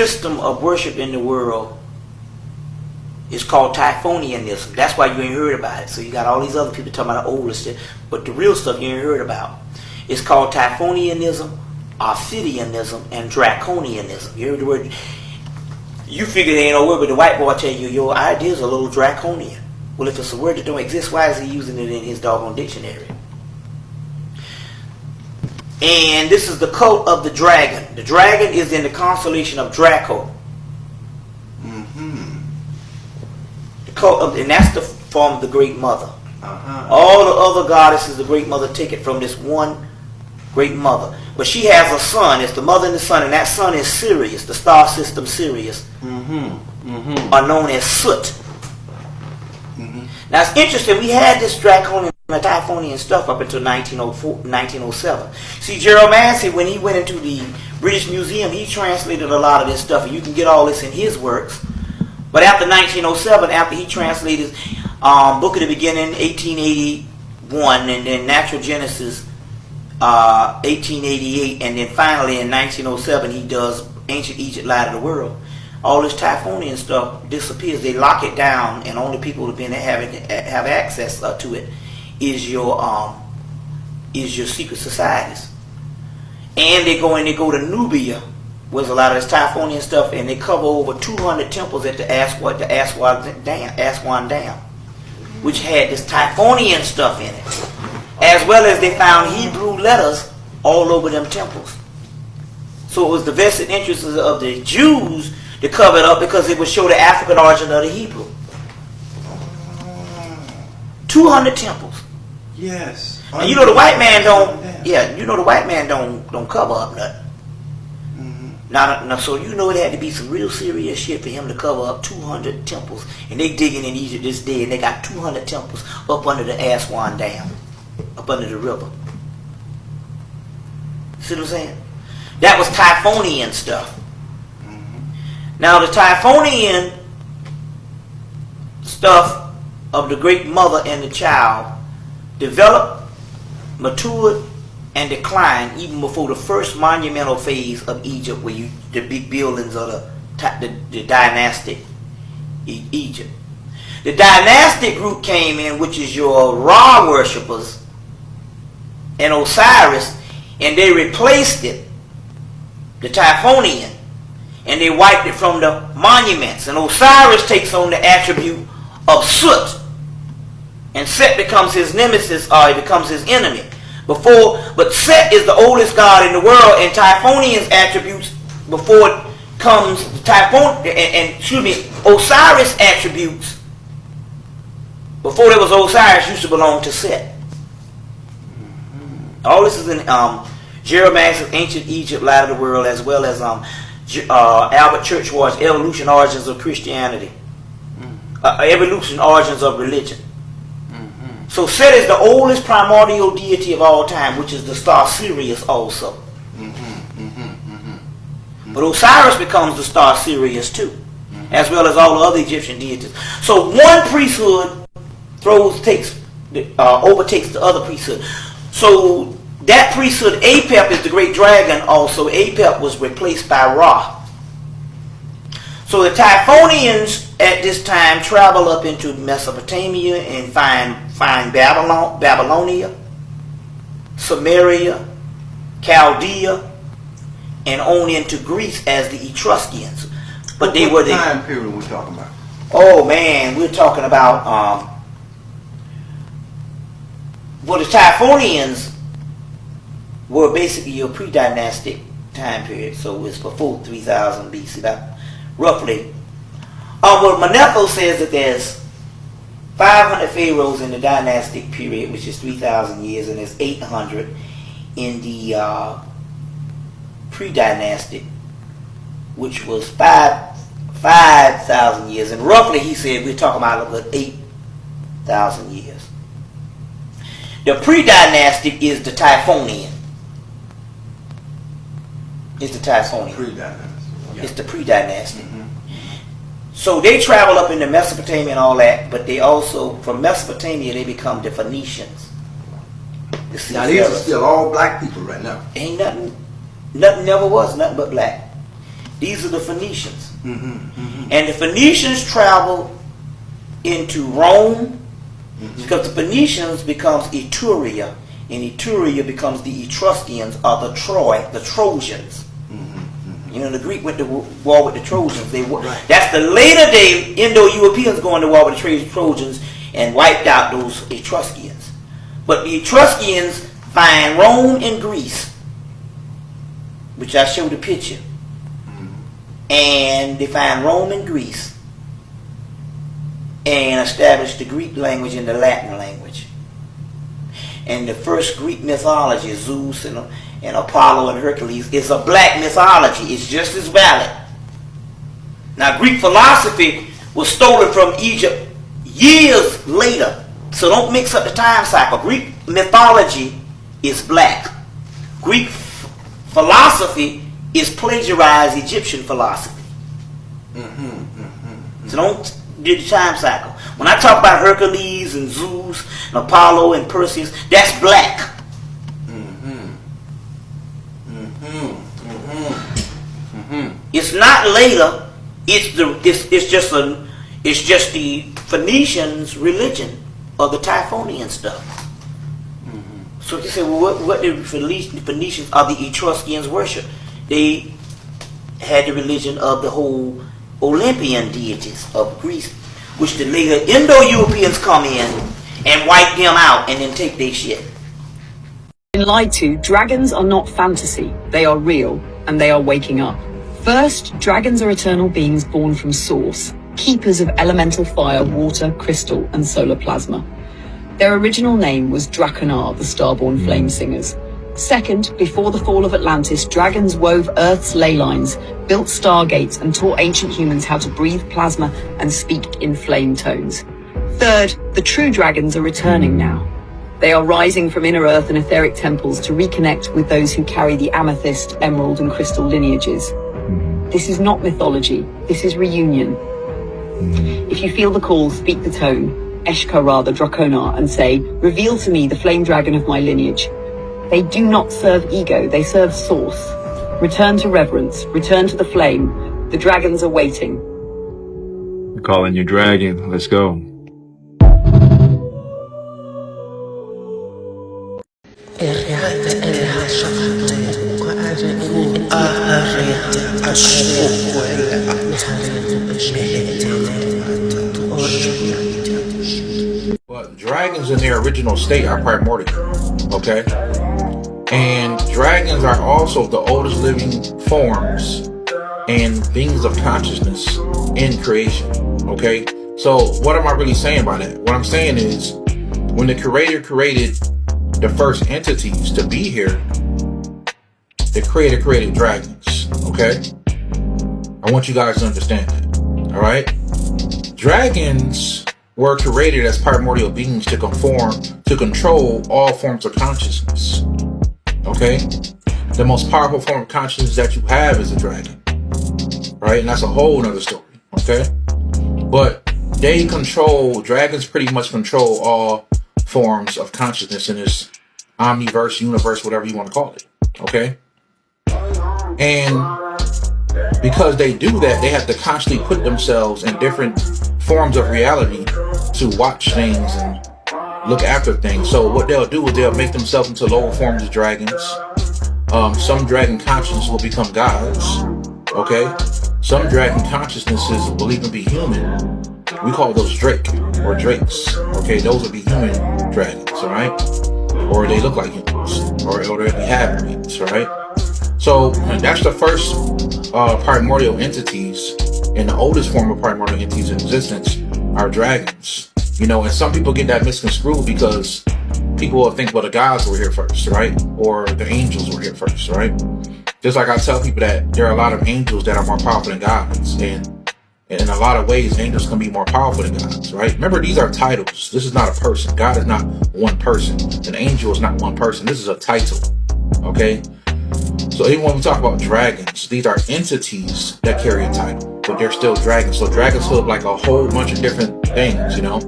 system of worship in the world is called Typhonianism. That's why you ain't heard about it. So you got all these other people talking about the older stuff, but the real stuff you ain't heard about. It's called Typhonianism, Ophidianism, and Draconianism. You heard the word? You figure there ain't no word, but the white boy tell you your ideas are a little draconian. Well, if it's a word that don't exist, why is he using it in his doggone dictionary? And this is the cult of the dragon. The dragon is in the constellation of Draco. Mm-hmm. The cult of, and that's the form of the Great Mother. All the other goddesses, the Great Mother, take it from this one Great Mother. But she has a son. It's the mother and the son, and that son is Sirius, the star system Sirius, are known as Soot. Now it's interesting, we had this draconian and Typhonian stuff up until 1907. See, Gerald Massey, when he went into the British Museum, he translated a lot of this stuff, and you can get all this in his works. But after 1907, after he translated Book of the Beginning, 1881, and then Natural Genesis, 1888, and then finally in 1907 he does Ancient Egypt, Light of the World. All this Typhonian stuff disappears. They lock it down, and only people who've been have access to it is your secret societies. And they go to Nubia, where's a lot of this Typhonian stuff, and they cover over 200 temples at the Aswan Dam, which had this Typhonian stuff in it, as well as they found Hebrew letters all over them temples. So it was the vested interests of the Jews to cover it up, because it would show the African origin of the Hebrew. 200 temples. Yes. And you know the white man don't. Yeah, you know the white man don't cover up nothing. Now, so you know it had to be some real serious shit for him to cover up 200 temples. And they digging in Egypt this day, and they got 200 temples up under the Aswan Dam, up under the river. See what I'm saying? That was Typhonian stuff. Now the Typhonian stuff of the Great Mother and the Child developed, matured, and declined even before the first monumental phase of Egypt, where the big buildings of the dynastic Egypt. The dynastic group came in, which is your Ra worshippers and Osiris, and they replaced it, the Typhonian, and they wiped it from the monuments. And Osiris takes on the attribute of Soot, and Set becomes his nemesis, or he becomes his enemy. But Set is the oldest god in the world, and Typhonian's attributes before it comes Osiris attributes before there was Osiris used to belong to Set. All this is in Gerald Max's Ancient Egypt, Light of the World, as well as Albert Churchward's Evolution, Origins of Christianity, Evolution, Origins of Religion. So Set is the oldest primordial deity of all time, which is the star Sirius also. But Osiris becomes the star Sirius too, as well as all the other Egyptian deities. So one priesthood overtakes the other priesthood. So that priesthood, Apep, is the great dragon also. Apep was replaced by Ra. So the Typhonians at this time travel up into Mesopotamia and find Babylonia, Samaria, Chaldea, and on into Greece as the Etruscans. But they were the time period we're talking about. Oh man, we're talking about well, the Typhonians were basically your pre-dynastic time period, so it's before 3000 BC, about roughly. Well, Manetho says that there's 500 pharaohs in the dynastic period, which is 3,000 years, and there's 800 in the pre-dynastic, which was 5,000 years. And roughly, he said, we're talking about 8,000 years. The pre-dynastic is the Typhonian. It's the Typhonian. Pre-dynastic. Yeah. It's the pre-dynastic. So they travel up into Mesopotamia and all that, but they also, from Mesopotamia, they become the Phoenicians. Now these are still all black people right now. Ain't nothing never was nothing but black. These are the Phoenicians. And the Phoenicians traveled into Rome because the Phoenicians becomes Etruria, and Etruria becomes the Etruscans or the Trojans. You know, the Greek went to war with the Trojans. That's the later day Indo-Europeans going to war with the Trojans and wiped out those Etruscans. But the Etruscans find Rome and Greece, which I showed the picture. And they find Rome and Greece and establish the Greek language and the Latin language. And the first Greek mythology, Zeus and Apollo and Hercules, is a black mythology. It's just as valid. Now, Greek philosophy was stolen from Egypt years later. So don't mix up the time cycle. Greek mythology is black. Greek philosophy is plagiarized Egyptian philosophy. So don't do the time cycle. When I talk about Hercules and Zeus and Apollo and Perseus, that's black. It's not later. It's just the Phoenicians' religion or the Typhonian stuff. So you say, well, what did the Phoenicians or the Etruscans worship? They had the religion of the whole Olympian deities of Greece, which the later Indo-Europeans come in and wipe them out and then take their shit. Been lied to, dragons are not fantasy. They are real, and they are waking up. First, dragons are eternal beings born from Source, keepers of elemental fire, water, crystal, and solar plasma. Their original name was Draconar, the starborn flame singers. Second, before the fall of Atlantis, dragons wove Earth's ley lines, built stargates, and taught ancient humans how to breathe plasma and speak in flame tones. Third, the true dragons are returning now. They are rising from inner earth and etheric temples to reconnect with those who carry the amethyst, emerald, and crystal lineages. This is not mythology, this is reunion. If you feel the call, speak the tone, Eshkara the Draconar, and say, reveal to me the flame dragon of my lineage. They do not serve ego, they serve source. Return to reverence, return to the flame. The dragons are waiting. I'm calling you dragon, let's go. But dragons in their original state are primordial, okay? And dragons are also the oldest living forms and beings of consciousness in creation, okay? So what am I really saying by that? What I'm saying is, when the Creator created the first entities to be here, the Creator created dragons, okay? I want you guys to understand that, all right? Dragons were created as primordial beings to control all forms of consciousness, okay? The most powerful form of consciousness that you have is a dragon, right? And that's a whole nother story, okay? But dragons pretty much control all forms of consciousness in this omniverse, universe, whatever you want to call it, okay? And because they do that, they have to constantly put themselves in different forms of reality to watch things and look after things. So what they'll do is they'll make themselves into lower forms of dragons. Some dragon consciousness will become gods, okay? Some dragon consciousnesses will even be human. We call those drake or drakes, okay? Those will be human dragons, all right? Or they look like humans, or they have humans, right? So that's the first primordial entities, and the oldest form of primordial entities in existence are dragons. You know, and some people get that misconstrued because people will think, well, the gods were here first, right? Or the angels were here first, right? Just like I tell people that there are a lot of angels that are more powerful than gods, and in a lot of ways, angels can be more powerful than gods, right? Remember, these are titles. This is not a person. God is not one person. An angel is not one person. This is a title, okay? So even when we talk about dragons, these are entities that carry a title, but they're still dragons. So dragons look like a whole bunch of different things, you know?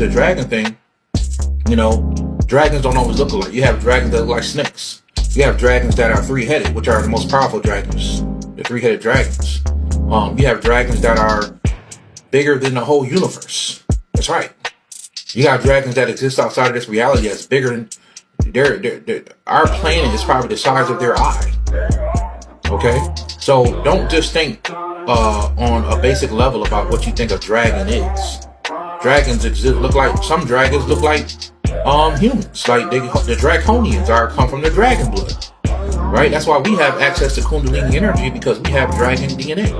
the dragon thing, you know, dragons don't always look alike. You have dragons that look like snakes. You have dragons that are three-headed, which are the most powerful dragons. The three-headed dragons. You have dragons that are bigger than the whole universe. That's right. You got dragons that exist outside of this reality that's bigger than our planet is probably the size of their eye. Okay? So don't just think on a basic level about what you think a dragon is. Dragons exist, some dragons look like humans. Like the draconians come from the dragon blood. Right? That's why we have access to Kundalini energy, because we have dragon DNA.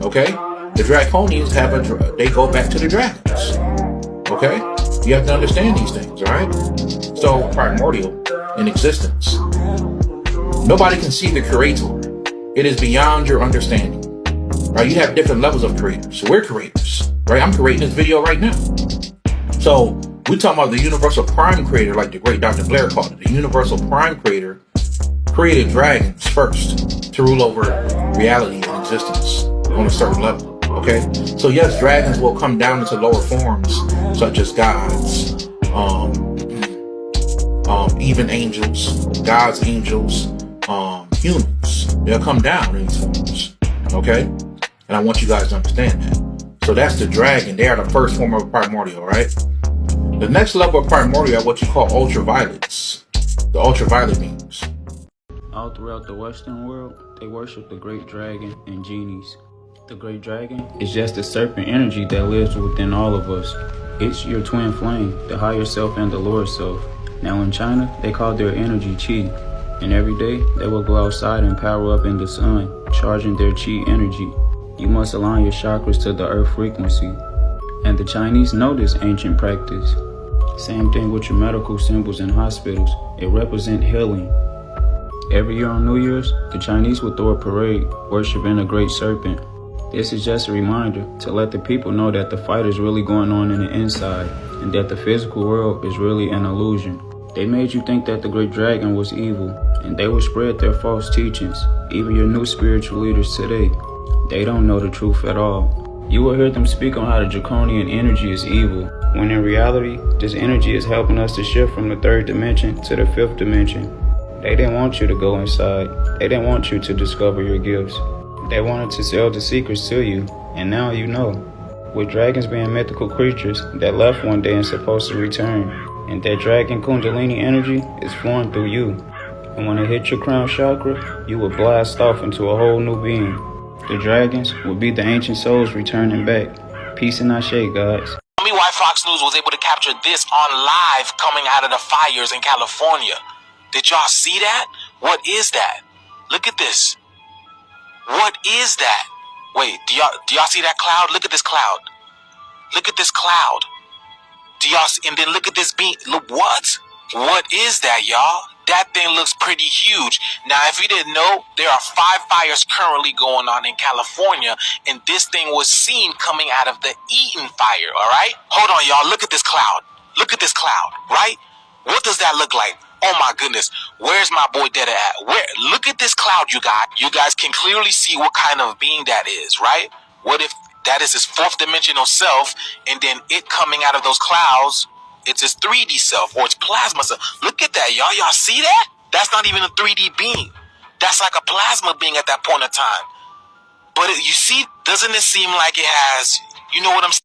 Okay? The draconians they go back to the dragons. Okay? You have to understand these things, alright? So, primordial in existence. Nobody can see the creator. It is beyond your understanding. Right? You have different levels of creators. So we're creators. Right? I'm creating this video right now. So, we're talking about the universal prime creator, like the great Dr. Blair called it. The universal prime creator created dragons first to rule over reality and existence on a certain level. Okay? So yes, dragons will come down into lower forms, such as gods, even angels, gods, angels, humans. They'll come down in these forms. Okay? And I want you guys to understand that. So that's the dragon. They are the first form of primordial, right? The next level of primordial are what you call ultraviolets. The ultraviolet beings. All throughout the Western world, they worship the great dragon and genies. The great dragon is just the serpent energy that lives within all of us. It's your twin flame, the higher self and the lower self. Now in China, they call their energy Qi. And every day, they will go outside and power up in the sun, charging their Qi energy. You must align your chakras to the earth frequency. And the Chinese know this ancient practice. Same thing with your medical symbols in hospitals. It represents healing. Every year on New Year's, the Chinese will throw a parade worshiping a great serpent. This is just a reminder to let the people know that the fight is really going on in the inside, and that the physical world is really an illusion. They made you think that the great dragon was evil, and they will spread their false teachings. Even your new spiritual leaders today, they don't know the truth at all. You will hear them speak on how the draconian energy is evil, when in reality, this energy is helping us to shift from the third dimension to the fifth dimension. They didn't want you to go inside. They didn't want you to discover your gifts. They wanted to sell the secrets to you, and now you know. With dragons being mythical creatures that left one day and supposed to return, and that dragon Kundalini energy is flowing through you. And when it hits your crown chakra, you will blast off into a whole new being. The dragons will be the ancient souls returning back. Peace and ashe, gods. Tell me why Fox News was able to capture this on live coming out of the fires in California. Did y'all see that? What is that? Look at this. What is that? Wait, do y'all see that cloud? Look at this cloud. Look at this cloud. Do y'all see, and then look at this beam. Look, what? What is that, y'all? That thing looks pretty huge. Now, if you didn't know, there are 5 fires currently going on in California, and this thing was seen coming out of the Eaton fire, all right? Hold on, y'all. Look at this cloud. Look at this cloud, right? What does that look like? Oh my goodness, where's my boy Dada at? Look at this cloud, you guys. You guys can clearly see what kind of being that is, right? What if that is his 4th dimensional self, and then it coming out of those clouds, it's his 3D self, or its plasma self. Look at that, y'all. Y'all see that? That's not even a 3D being. That's like a plasma being at that point of time. But you see, doesn't it seem like it has, you know what I'm saying?